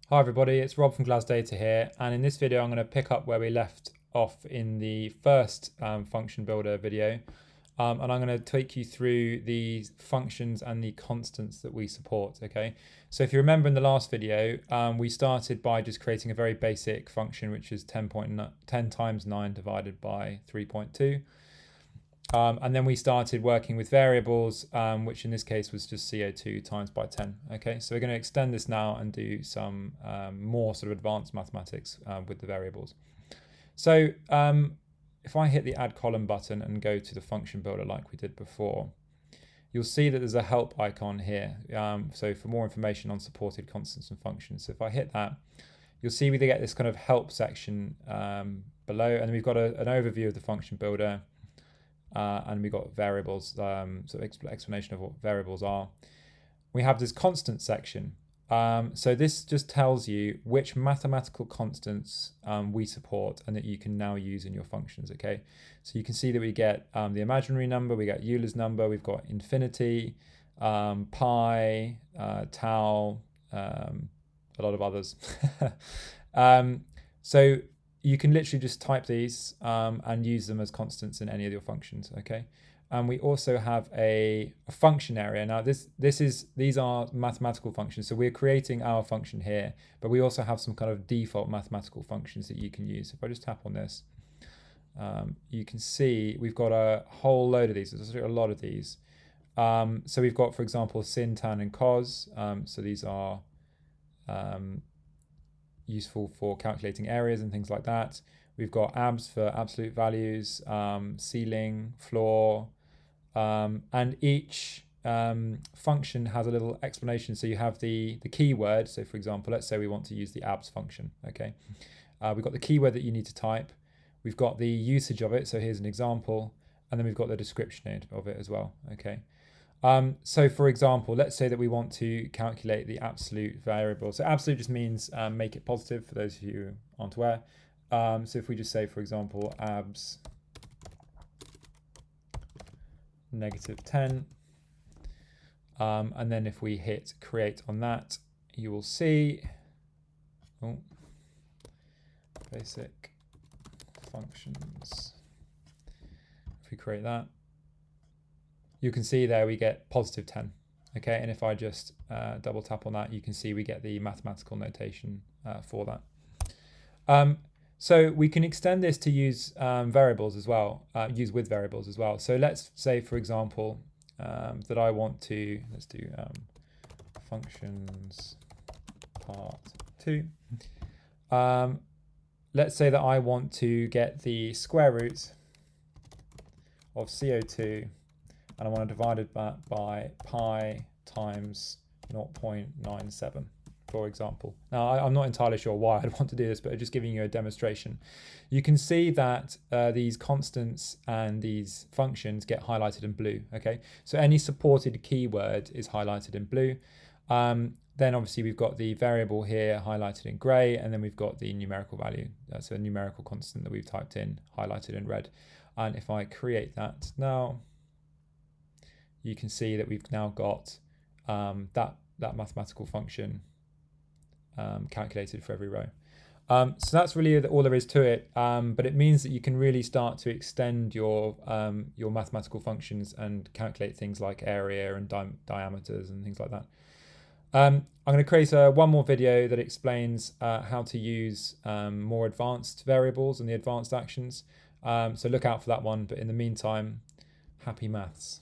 Hi everybody, it's Rob from Glas Data here, and in this video I'm going to pick up where we left off in the first function builder video, and I'm going to take you through the functions and the constants that we support. Okay, so if you remember in the last video, we started by just creating a very basic function, which is 10 times 9 divided by 3.2. And then we started working with variables, which in this case was just CO2 times by 10. Okay, so we're going to extend this now and do some more sort of advanced mathematics with the variables. So if I hit the add column button and go to the function builder like we did before, you'll see that there's a help icon here. So for more information on supported constants and functions. So if I hit that, you'll see we get this kind of help section below, and we've got an overview of the function builder. And we've got variables, so explanation of what variables are. We have this constant section. So this just tells you which mathematical constants we support and that you can now use in your functions, okay? So you can see that we get the imaginary number, we get Euler's number, we've got infinity, pi, tau, a lot of others. So you can literally just type these and use them as constants in any of your functions, okay? And we also have a function area. Now these are mathematical functions, so we're creating our function here, but we also have some kind of default mathematical functions that you can use. If I just tap on this, you can see we've got a whole load of these. There's a lot of these. So we've got, for example, sin, tan, and cos. So these are useful for calculating areas and things like that. We've got abs for absolute values, ceiling, floor, and each function has a little explanation. So you have the keyword. So for example, let's say we want to use the abs function, okay? We've got the keyword that you need to type. We've got the usage of it. So here's an example. And then we've got the description of it as well, okay? So for example, let's say that we want to calculate the absolute variable. So absolute just means make it positive for those of you who aren't aware. So if we just say, for example, abs -10, and then if we hit create on that, you will see basic functions. If we create that, you can see there we get +10, okay? And if I just double tap on that, you can see we get the mathematical notation for that. So we can extend this to use variables as well, use with variables as well. So let's say, for example, that I want to, let's do functions part 2. Let's say that I want to get the square root of CO2, and I want to divide it by pi times 0.97, for example. Now, I'm not entirely sure why I'd want to do this, but I'm just giving you a demonstration. You can see that these constants and these functions get highlighted in blue, okay? So any supported keyword is highlighted in blue. Then obviously we've got the variable here highlighted in gray, and then we've got the numerical value, so a numerical constant that we've typed in highlighted in red. And if I create that now, you can see that we've now got that mathematical function calculated for every row. So that's really all there is to it, but it means that you can really start to extend your mathematical functions and calculate things like area and diameters and things like that. I'm going to create one more video that explains how to use more advanced variables and the advanced actions. So look out for that one, but in the meantime, happy maths.